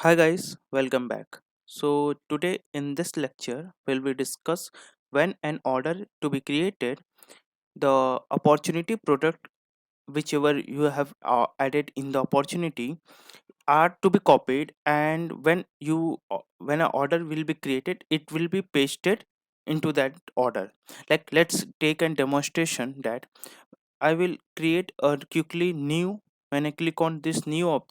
Hi guys, welcome back. So today in this lecture will we discuss when an order to be created, the opportunity product whichever you have added in the opportunity are to be copied, and when an order will be created it will be pasted into that order. Like let's take a demonstration that I will create a quickly new. When I click on this new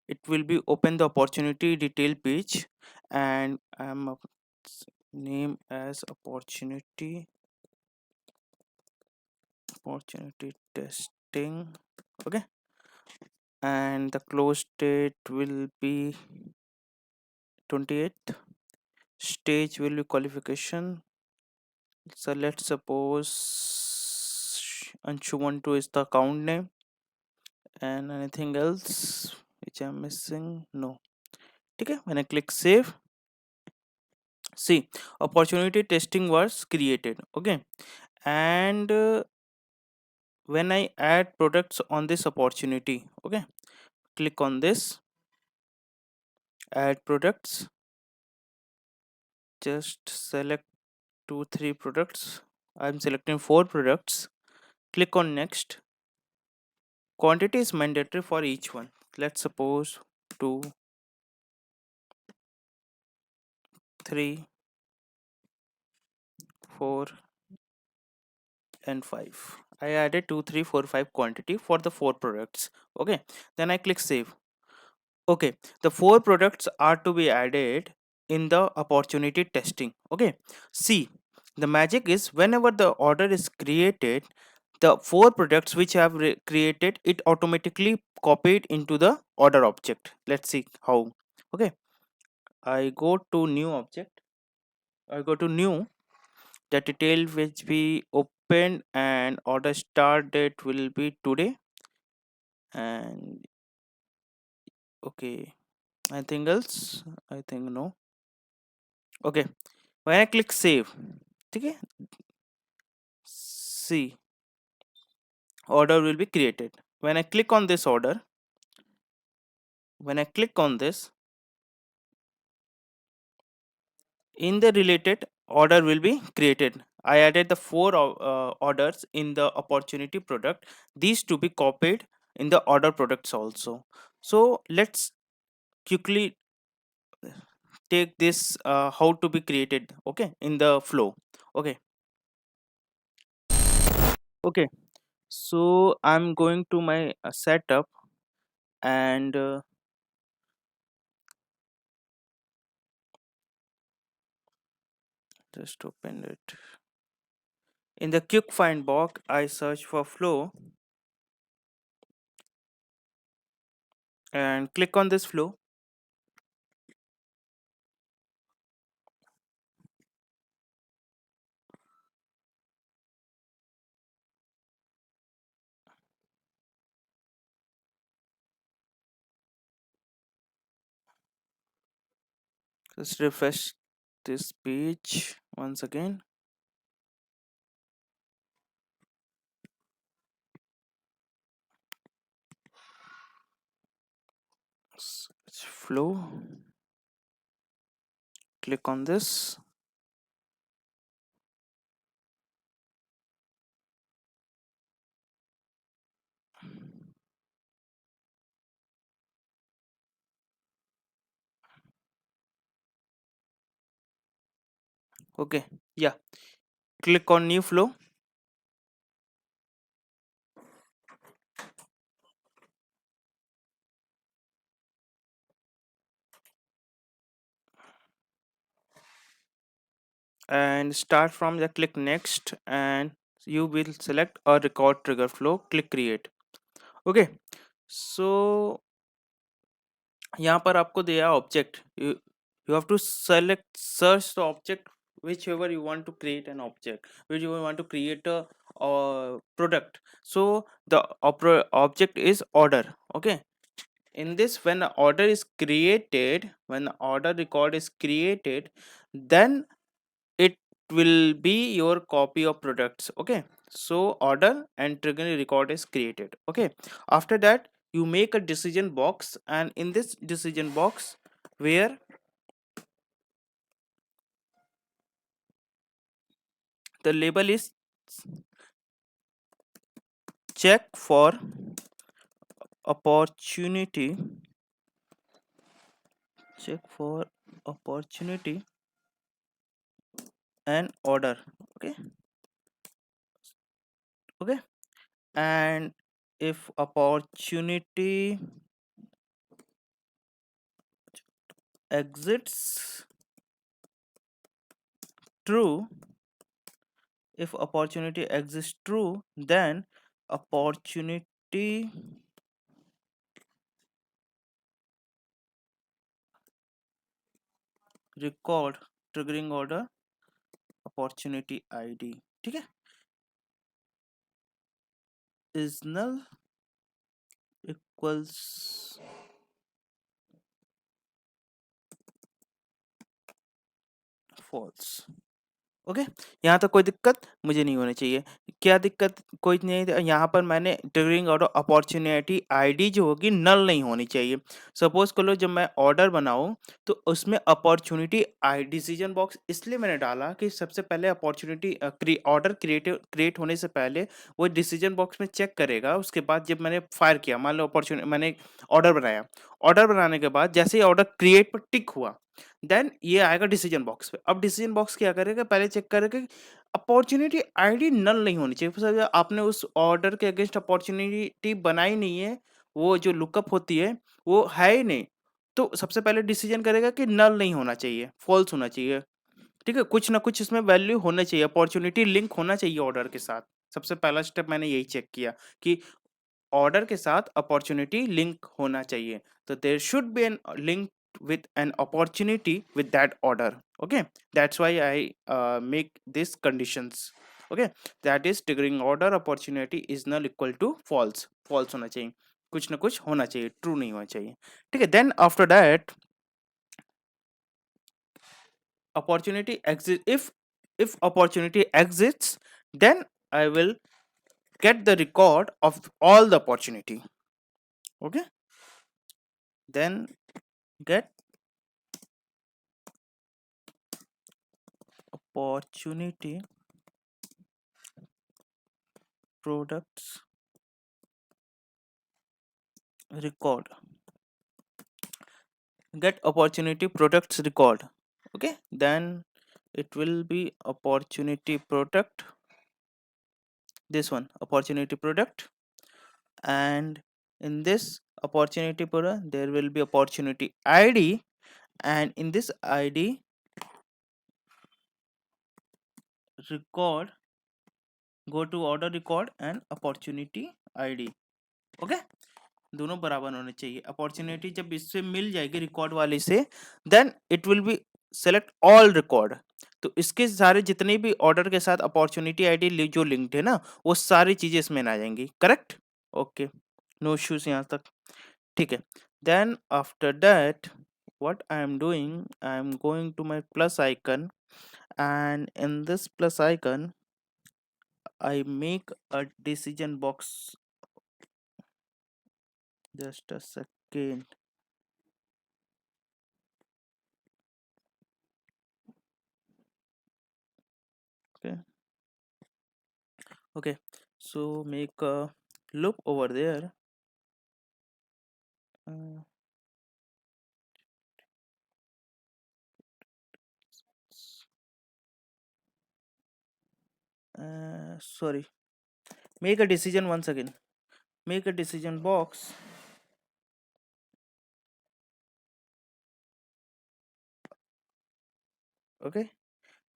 it will be open the opportunity detail page, and name as opportunity testing. Okay, and the close date will be 28th. Stage will be qualification. So let's suppose Anshumantu is the account name, and anything else which I'm missing, no. Okay, when I click save, see, opportunity testing was created. Okay, and when I add products on this opportunity, okay, click on this add products, just select 2 3 products. I'm selecting 4 products. Click on next. Quantity is mandatory for each one. Let's suppose 2 3 4 and 5. I added 2 3 4 5 quantity for the 4 products. Okay, then I click save. Okay, the 4 products are to be added in the opportunity testing. Okay, see, the magic is whenever the order is created, the 4 products which I have created it automatically copied into the order object. Let's see how. Okay, I go to new object. I go to new. The detail which we opened and order start date will be today. And okay, anything else? I think no. Okay, when I click save, okay, see, order will be created. When I click on this order, when I click on this, in the related order will be created. I added the 4 orders in the opportunity product. These to be copied in the order products also. So let's quickly take this how to be created. Okay, in the flow. Okay, okay. So I'm going to my setup, and just open it. In the quick find box, I search for flow and click on this flow. Just refresh this page once again. Search flow. Click on this. Okay, yeah. Click on new flow and start from the click next, and you will select a record trigger flow. Click create. Okay, so यहाँ पर आपको दिया object. You have to select search the object whichever you want to create an object, which you want to create a product. So the object is order. Okay, in this, when the order is created, when the order record is created, then it will be your copy of products. Okay, so order and trigger record is created. Okay, after that you make a decision box, and in this decision box where the label is check for opportunity, check for opportunity and order. Okay, okay, and if opportunity exits true, if opportunity exists true, then opportunity record triggering order opportunity id, ठीक है, is null equals false. Okay, यहाँ तक कोई दिक्कत मुझे नहीं होनी चाहिए। क्या दिक्कत? कोई नहीं। यहाँ पर मैंने ट्रिगरिंग ऑर्डर अपॉर्चुनिटी आईडी जो होगी नल नहीं होनी चाहिए। सपोज कर लो जब मैं ऑर्डर बनाऊँ तो उसमें अपॉर्चुनिटी आई डिसीजन बॉक्स इसलिए मैंने डाला कि सबसे पहले अपॉर्चुनिटी ऑर्डर क्रिएट होने से पहले वो डिसीजन बॉक्स में चेक करेगा। उसके बाद जब मैंने फायर किया, मान लो अपॉर्चुनिटी मैंने ऑर्डर बनाया, ऑर्डर बनाने के बाद जैसे ही ऑर्डर क्रिएट पर टिक हुआ, देन ये आएगा डिसीजन बॉक्स पे। अब डिसीजन बॉक्स क्या करेगा, पहले चेक करेगा कि अपॉर्चुनिटी आईडी नल नहीं होनी चाहिए। फिर आपने उस ऑर्डर के अगेंस्ट अपॉर्चुनिटी बनाई नहीं है, वो जो लुकअप होती है वो है ही नहीं, तो सबसे पहले डिसीजन करेगा कि नल नहीं होना चाहिए, फॉल्स होना चाहिए। ठीक है, कुछ ना कुछ इसमें वैल्यू होना चाहिए, अपॉर्चुनिटी लिंक होना चाहिए ऑर्डर के साथ। सबसे पहला स्टेप मैंने यही चेक किया कि ऑर्डर के साथ अपॉर्चुनिटी लिंक होना चाहिए, तो there should be an link with an opportunity with that order. Okay, that's why I make these conditions. Okay, that is triggering order opportunity is null equal to false, false होना चाहिए, कुछ ना कुछ होना चाहिए, true नहीं होना चाहिए। ठीक है, then after that opportunity exist, if opportunity exists, then I will get the record of all the opportunity. Okay, then get opportunity products record, get opportunity products record. Okay, then it will be opportunity product, this one opportunity product, and in this opportunity product there will be opportunity id, and in this id record, go to order record and opportunity id. Okay, दोनों बराबर होने चाहिए। Opportunity जब इससे मिल जाएगी record वाले से, then it will be select all record, तो इसके सारे जितने भी ऑर्डर के साथ अपॉर्चुनिटी आईडी जो लिंक्ड है ना, वो सारी चीजें इसमें आ जाएंगी। करेक्ट? ओके, नो इश्यूज यहाँ तक। ठीक है, then after that what I am doing, I am going to my plus icon, and in this plus icon I make a decision box. Just a second. Okay, okay, so make a loop over there. uh, Sorry, make a decision once again, make a decision box. Okay,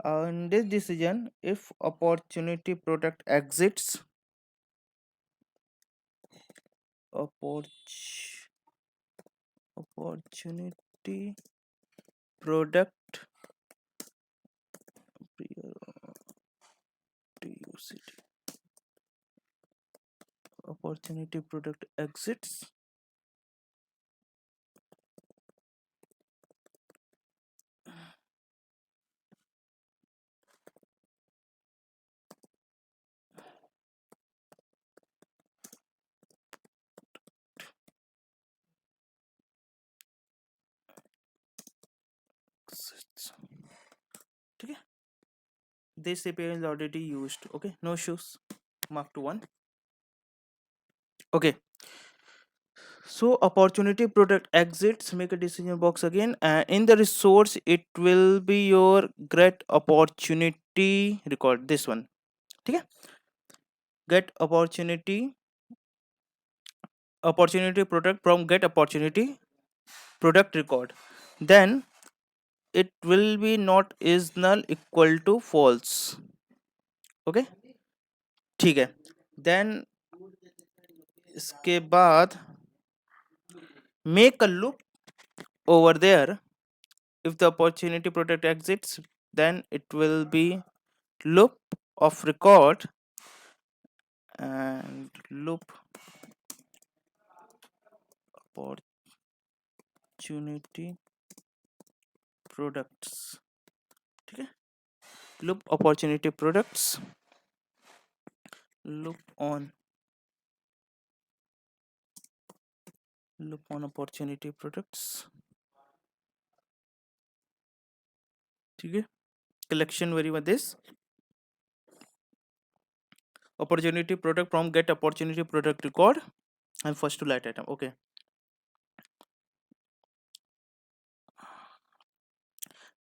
in this decision, if opportunity product exits, opportunity product opportunity product exits, ठीक है, this API is already used. Okay, no issues, mark to 1. Okay, so opportunity product exits, make a decision box again, and in the resource it will be your get opportunity record, this one. ठीक है, get opportunity product from get opportunity product record, then it will be not is null equal to false. Okay, ठीक है, then इसके बाद make a loop over there. If the opportunity product exits, then it will be loop of record and loop opportunity products. ठीक है, loop opportunity products, loop on opportunity products. ठीक है, collection variable this opportunity product from get opportunity product record and first to light item. Okay,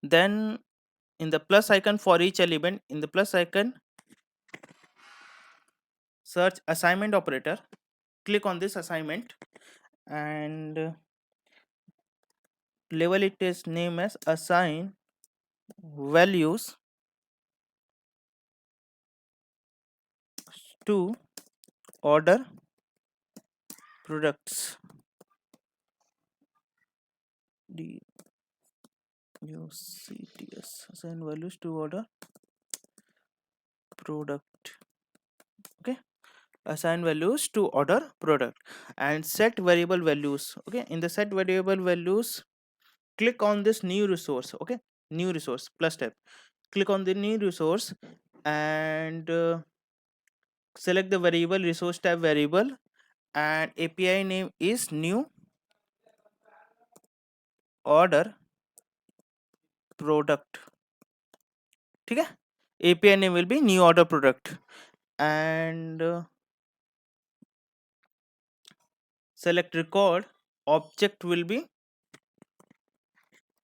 then in the plus icon for each element, in the plus icon search assignment operator, click on this assignment and label it as name as assign values to order products. DUCTS, assign values to order product. Okay, assign values to order product and set variable values. Okay, in the set variable values, click on this new resource. Okay, new resource plus tab, click on the new resource and select the variable resource tab variable and API name is new order product. ठीक है, API name will be new order product and select record, object will be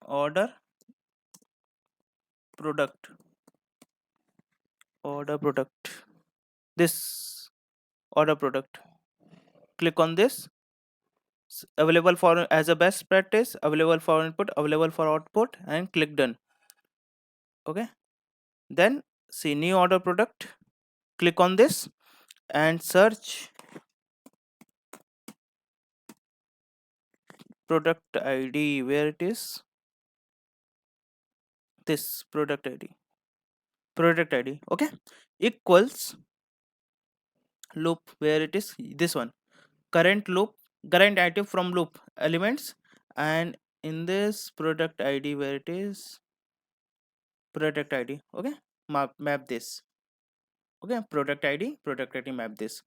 order product, this order product. Click on this, available for as a best practice, available for input, available for output, and click done. Okay, then see new order product, click on this and search product ID, where it is, this product ID. Okay, equals loop, where it is, this one, current loop, current item from loop elements, and in this product ID, where it is, product ID. Okay, map this. Okay, product ID map this.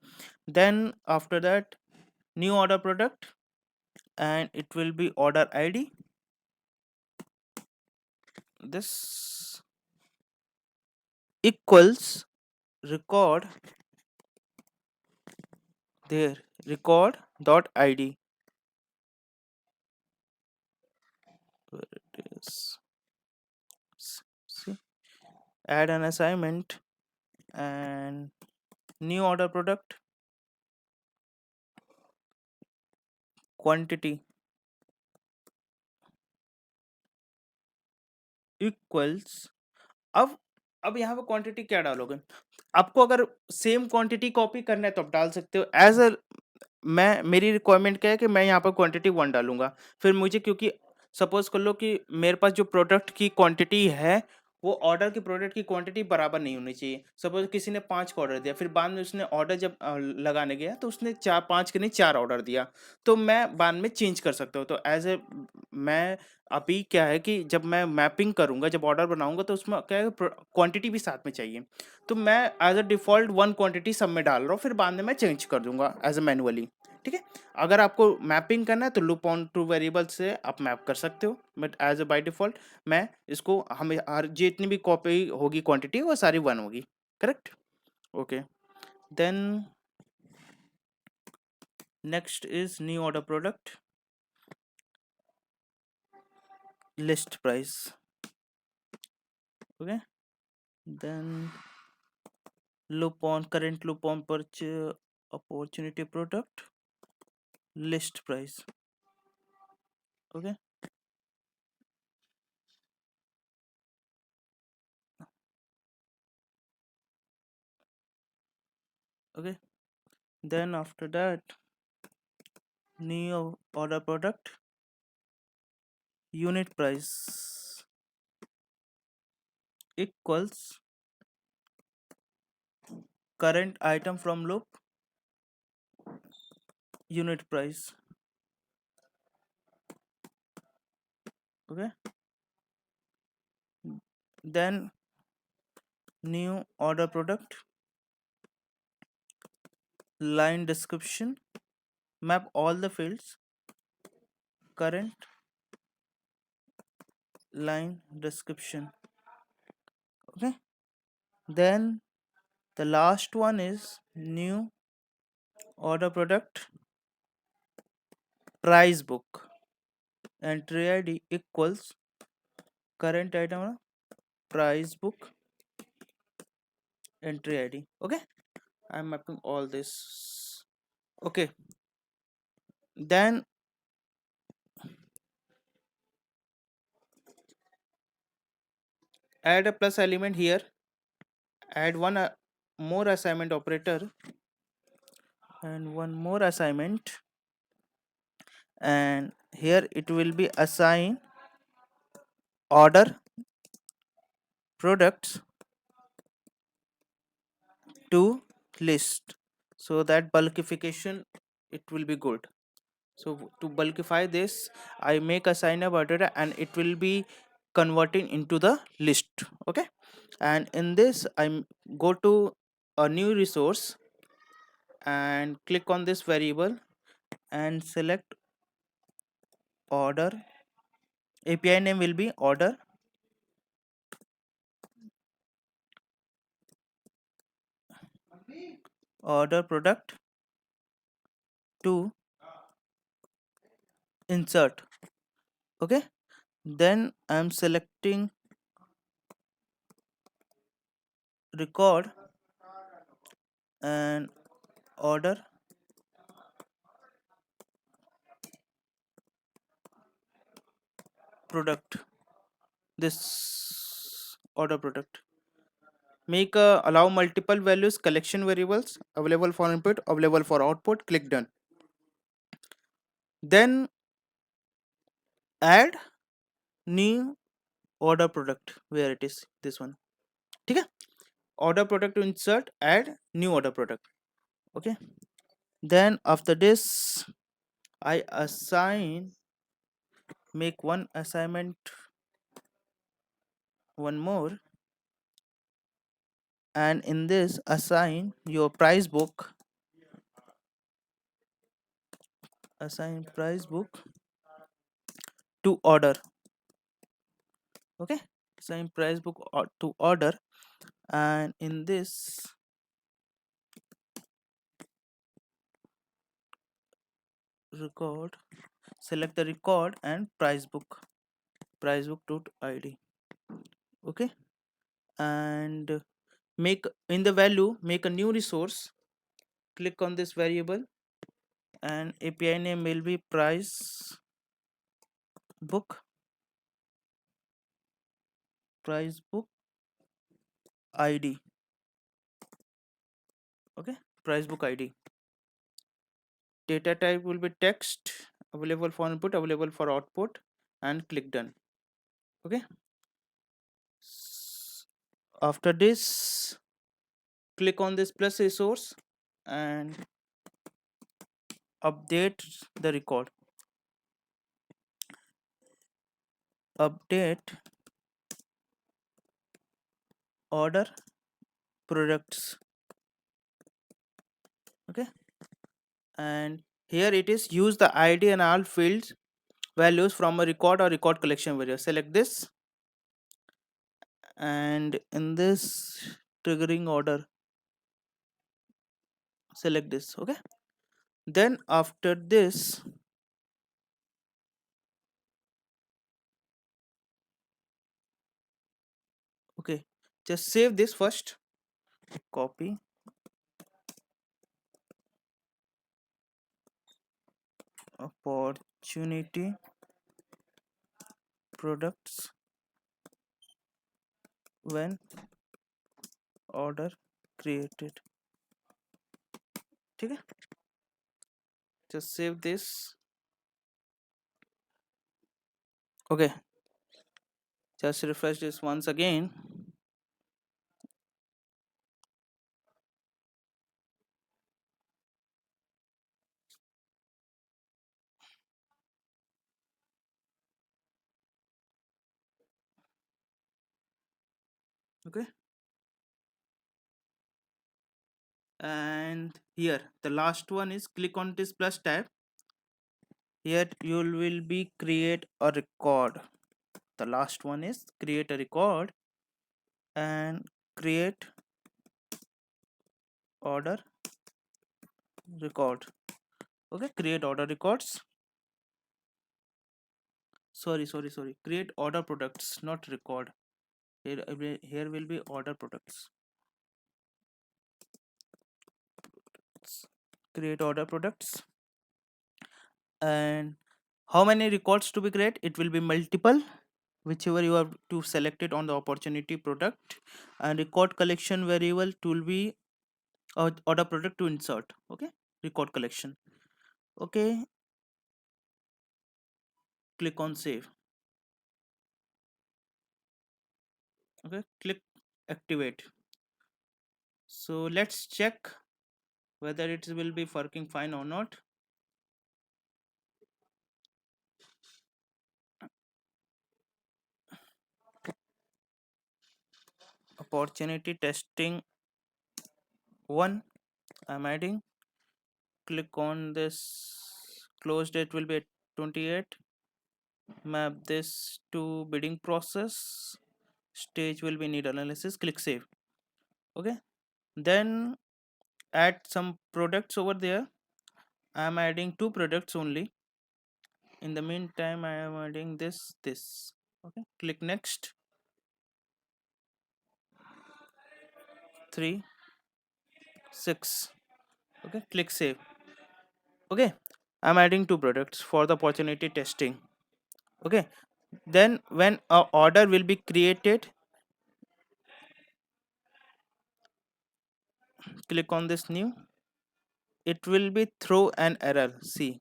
Then after that, new order product and it will be order ID, this equals record, there, record dot ID, where it is, see, add an assignment and new order product quantity equals, अब यहाँ पे quantity क्या डालोगे, आपको अगर same quantity copy करना है तो आप डाल सकते हो एज अ, मैं मेरी रिक्वायरमेंट क्या है कि मैं यहाँ पर क्वांटिटी 1 डालूंगा, फिर मुझे क्योंकि सपोज कर लो कि मेरे पास जो प्रोडक्ट की क्वांटिटी है वो ऑर्डर की प्रोडक्ट की क्वांटिटी बराबर नहीं होनी चाहिए, सपोज किसी ने 5 का ऑर्डर दिया, फिर बाद में उसने ऑर्डर जब लगाने गया तो उसने 5 के नहीं 4 ऑर्डर दिया, तो मैं बाद में चेंज कर सकता हूँ। तो एज ए मैं अभी क्या है कि जब मैं मैपिंग करूंगा, जब ऑर्डर बनाऊंगा तो उसमें क्या है क्वांटिटी भी साथ में चाहिए, तो मैं एज अ डिफॉल्ट 1 क्वांटिटी सब में डाल रहा हूँ, फिर बाद में मैं चेंज कर दूंगा एज अ मैनुअली। ठीक है। अगर आपको मैपिंग करना है तो लूप ऑन टू वेरिएबल से आप मैप कर सकते हो, but as a by default मैं इसको हमें हर जितनी भी कॉपी होगी क्वांटिटी वो सारी 1 होगी, correct. Okay, then next is new order product, list price. Okay, then loop on current loop on purchase opportunity product, list price. Okay, okay, then after that new order product, unit price equals current item from loop, unit price. Okay, then new order product, line description, map all the fields, current line description. Okay, then the last one is new order product, price book, entry id equals current item price book, entry id. Okay, I'm mapping all this. Okay, then add a plus element here, add one more assignment operator and one more assignment, and here it will be assign order products to list, so that bulkification it will be good. So to bulkify this, I make a sign up order and it will be converting into the list. Okay, and in this I go to a new resource and click on this variable and select order. API name will be order product to insert. Okay, then I'm selecting record and order product, this order product. Make allow multiple values collection variables available for input, available for output. Click done. Then add new order product, where it is this one. Okay, order product to insert, add new order product. Okay, then after this I assign, make one assignment, one more, and in this assign your price book, assign price book to order. Okay, assign price book to order, and in this record, select the record and price book to id. Okay, and make in the value, make a new resource, click on this variable and API name will be price book id. Okay, price book id. Data type will be text, available for input, available for output, and click done. Okay, after this click on this plus resource and update the record, update order products. Okay, and Here it is use the id and all fields values from a record or record collection variable. Select this, and in this triggering order select this. Okay, then after this, okay, just save this first. Copy opportunity products when order created. Okay, just save this. Okay, just refresh this once again. Okay, and here the last one is click on this plus tab. Here you will be create a record. The last one is create a record and create order record. Okay, create order records. Sorry, create order products, not record. Here will be order products. Create order products. And how many records to be create? It will be multiple, whichever you have to select it on the opportunity product. And record collection variable to be order product to insert. Okay, record collection. Okay, click on save. Okay, click activate. So let's check whether it will be working fine or not. Opportunity testing 1 I'm adding. Click on this, close date will be at 28. Map this to bidding process. Stage will be need analysis. Click save. Okay, then add some products over there. I'm adding 2 products only. In the meantime, I am adding this. Okay, click next. 3 6. Okay, click save. Okay, I'm adding 2 products for the opportunity testing. Okay, then when a order will be created, click on this new. It will be throw an error. See,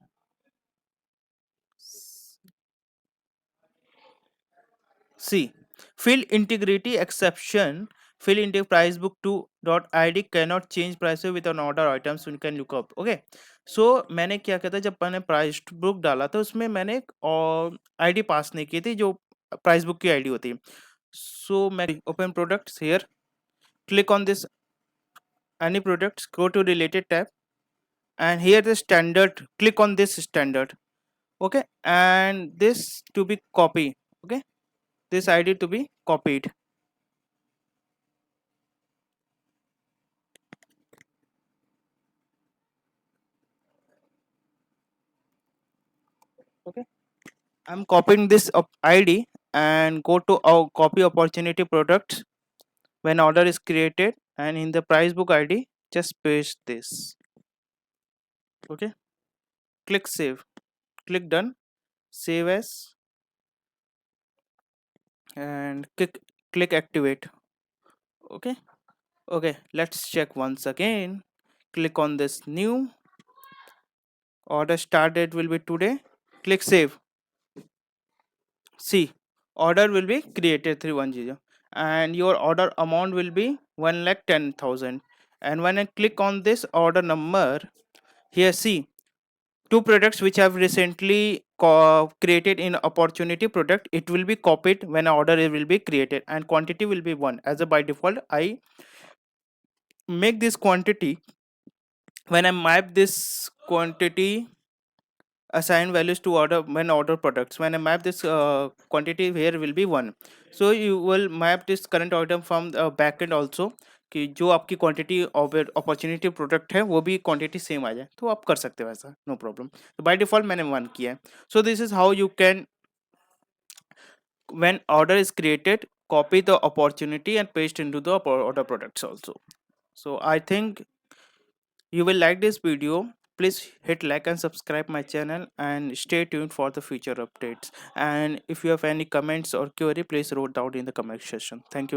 field integrity exception. Field into price book to dot id cannot change price with an order items you can look up. Okay, so मैंने क्या किया था, जब मैंने price book डाला था उसमें मैंने आईडी पास नहीं की थी जो प्राइस बुक की आईडी होती है. So मैं open products here, click on this any products, go to related tab, and here the standard, click on this standard. Okay, and this to be copy. Okay, this id to be copied. Okay, I'm copying this id and go to our copy opportunity products when order is created, and in the price book id just paste this. Okay, click save, click done, save as, and click activate. Okay, okay, let's check once again. Click on this new. Order start date will be today. Click save. See, order will be created 310, and your order amount will be 1,10,000. And when I click on this order number, here see 2 products which have recently created in opportunity product. It will be copied when order will be created, and quantity will be 1. As a by default, I make this quantity when I map this quantity assign values to order when order products. When I map this quantity here will be 1, so you will map this current item from backend also, कि जो आपकी quantity opportunity product है वो भी quantity same आ जाए, तो आप कर सकते हो ऐसा, नो प्रॉब्लम। तो बाय डिफॉल्ट मैंने 1 किया है। So this is how you can, when order is created, copy the opportunity and paste into the order products also. So I think you will like this video. Please hit like and subscribe my channel and stay tuned for the future updates. And if you have any comments or query, please write down in the comment section. Thank you.